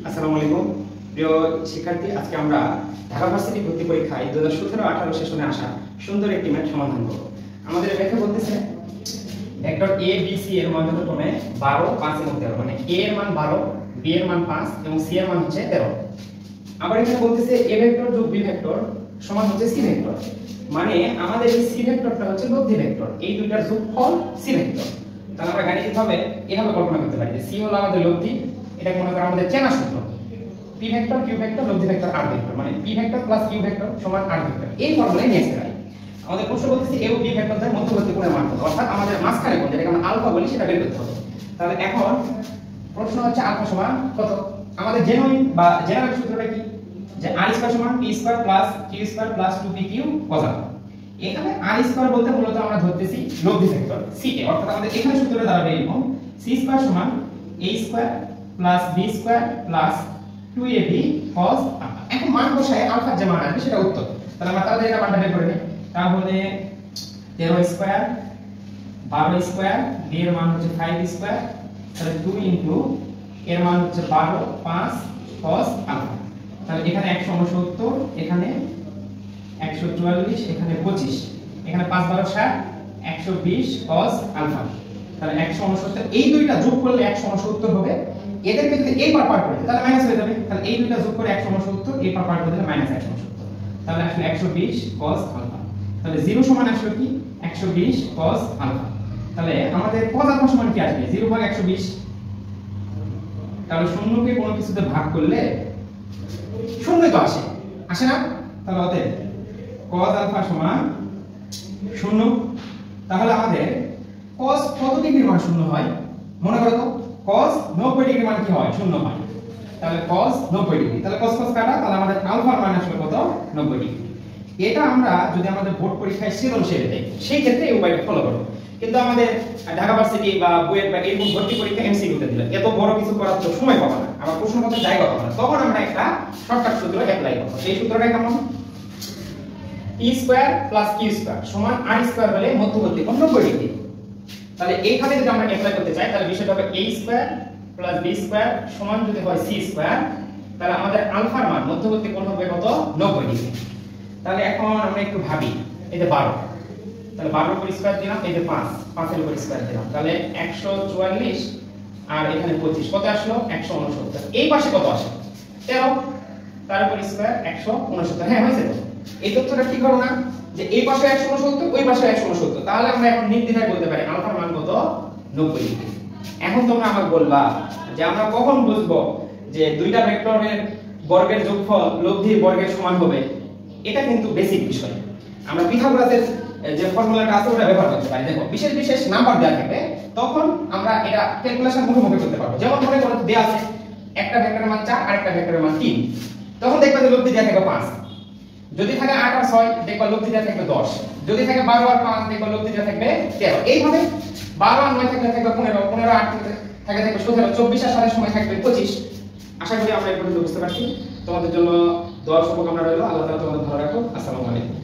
আসসালামু আলাইকুম প্রিয় শিক্ষার্থী, আজকে আমরা ঢাকা ভার্সিটি ভর্তি পরীক্ষায় 2017-18 সেশনে আসা সুন্দর একটি ম্যাথ সমাধান করব। আমাদের ব্যাখ্যা বলতেছে ভেক্টর a b c এর মান যথাক্রমে 12, 5 এবং 13, মানে a এর মান 12, b এর মান 5 এবং c এর মান হচ্ছে 13। আবার এখানে বলতেছে a ভেক্টর যোগ b ভেক্টর সমান হচ্ছে c ভেক্টর, মানে আমাদের এই c ভেক্টরটা হচ্ছে লব্ধি ভেক্টর, এই দুইটার যোগফল c ভেক্টর। তাহলে আমরা গাণিতিকভাবে এভাবে কল্পনা করতে পারি যে c হলো আমাদের লব্ধি, এটা মনে করা আমাদের চেনা সূত্র p ভেক্টর q ভেক্টর লব্ধি ভেক্টর r ভেক্টর, মানে p vector plus q vector সমান r ভেক্টর। এই ফর্মুলায় নিয়ে আসতে পারি। আমাদের প্রশ্ন বলতেছে a ও b ভেক্টরদের মধ্যবর্তী কোণের মান কত, অর্থাৎ আমাদের মাঝখানে কোণ যেটাকে আমরা আলফা বলি সেটা বের করতে হবে। তাহলে এখন প্রশ্ন হচ্ছে আলফা সমান কত। আমাদের জেনুইন বা জেনারেল সূত্রটা কি, যে r স্কয়ার সমান p square plus q square plus 2pq cos alpha. এখানে r স্কয়ার বলতে মূলত আমরা ধরতেছি লব্ধি ভেক্টর c কে, অর্থাৎ আমাদের এখানে সূত্রটা দাঁড়াবে এরকম c স্কয়ার সমান a square plus b square plus 2ab cos alpha. এখন মান বসায় আলফার যে মান আসবে সেটা উত্তর। তাহলে আমরা তাহলে এটা মানটা বের করে নিই। তাহলে 13 স্কয়ার 12 স্কয়ার b এর মান হচ্ছে 5 স্কয়ার, তাহলে 2 ইনটু এর মান হচ্ছে 12 5 cos আলফা। তাহলে এখানে 169, এখানে 144, এখানে 25, এখানে 5 12 60, 120 cos আলফা। তাহলে 169, এই দুইটা যোগ করলে 169 হবে। এদেরকে যদি এই পার পার করে তাহলে মাইনাস হয়ে যাবে। তাহলে এই দুইটা যোগ করে 169, এই পার পার করে দিলে মাইনাস 169। তাহলে আসলে 120 cos আলফা। তাহলে 0 সমান আসলে কি 120 cos আলফা। তাহলে আমাদের cos আলফা সমান কি আসবে 0 ভাগ 120। তাহলে শূন্যকে কোনো কিছুতে ভাগ করলে শূন্যই তো আসে না। তাহলে অতএব cos আলফা সমান 0। তাহলে আমাদের cos কত ডিগ্রির মান 0 হয় মনে করো তো, cos 90 ডিগ্রি মান কি হয় 0 হয়। তাহলে cos 90 ডিগ্রি, তাহলে cos cos কাটা, তাহলে আমাদের আলফার মান আসলে কত 90 ডিগ্রি। এটা আমরা যদি আমাদের বোর্ড পরীক্ষায় সৃজনশীল দেই সেই ক্ষেত্রে এই উপায়টা ফলো করব। কিন্তু আমাদের ঢাকা ভার্সিটি বা বুয়েট বা এরকম ভর্তি পরীক্ষা এমসিকিউতে দিলে এত বড় কিছু করার তো সময় পাবো না, আবার প্রশ্নপত্রের জায়গা পাবো না, তখন আমরা একটা শর্টকাট সূত্র অ্যাপ্লাই করব। সেই সূত্রটা কেমন, p square plus q square সমান r স্কয়ার হলে মধ্যবর্তী কোণ 90 ডিগ্রি। তাহলে এইখানে যদি আমরা অ্যাপ্লাই করতে চাই তাহলে বিষয়টা হবে a square plus b square সমান যদি হয় c স্কয়ার, তাহলে আমাদের আলফার মান মধ্যবর্তী কোণ হবে কত 90 ডিগ্রি। তাহলে এখন আমরা একটু ভাবি, এই যে 12, তাহলে 12 এর উপর স্কয়ার দিলাম, এই যে 5 এর উপর স্কয়ার দিলাম, তাহলে 144 আর এখানে 25 কত আসলো 169। এই পাশে কত আসে 13, তার উপর স্কয়ার 169। হ্যাঁ হয়েছে তো। এই তথ্যটা ঠিক করো না যে এই পাশে 169 ওই পাশে 169, তাহলে আমরা এখন নির্দ্বিধায় বলতে পারি আলফার মান কত 90 ডিগ্রি। এখন তোমরা আমাকে বলবা যে আমরা কখন বুঝবো যে দুইটা ভেক্টরের বর্গের যোগফল লব্ধির বর্গের সমান হবে। এটা কিন্তু বেসিক বিষয়, আমরা পিথাগোরাসের যে ফর্মুলাটা আছে ওটা ব্যবহার করতে পারি। দেখো বিশেষ বিশেষ নাম্বার দেওয়া থাকবে তখন আমরা এটা ক্যালকুলেশন মুখে মুখে করতে পারবো। যেমন মনে করো দেয়া আছে একটা ভেক্টরের মান 4 আরেকটা ভেক্টরের মান 3, তখন দেখবা যে লব্ধি দেয়া থাকবে 5, যদি থাকে 8 আর 6 দেখবা লব্ধি দেয়া থাকবে 10, যদি থাকে 12 আর 5 দেখবা লব্ধি দেয়া থাকবে 13। এইভাবে 12 আর 9 থাকলে থাকবে 15, 15 আর 8 থাকে থাকবে 17, 24 আর 7 সময় থাকবে 25। আশা করি আমরা এই পর্যন্ত বুঝতে পারছি। তোমাদের জন্য দোয়া শুভকামনা রইল। আল্লাহ তাআলা তোমাদের ভালো রাখুন। আসসালামু আলাইকুম।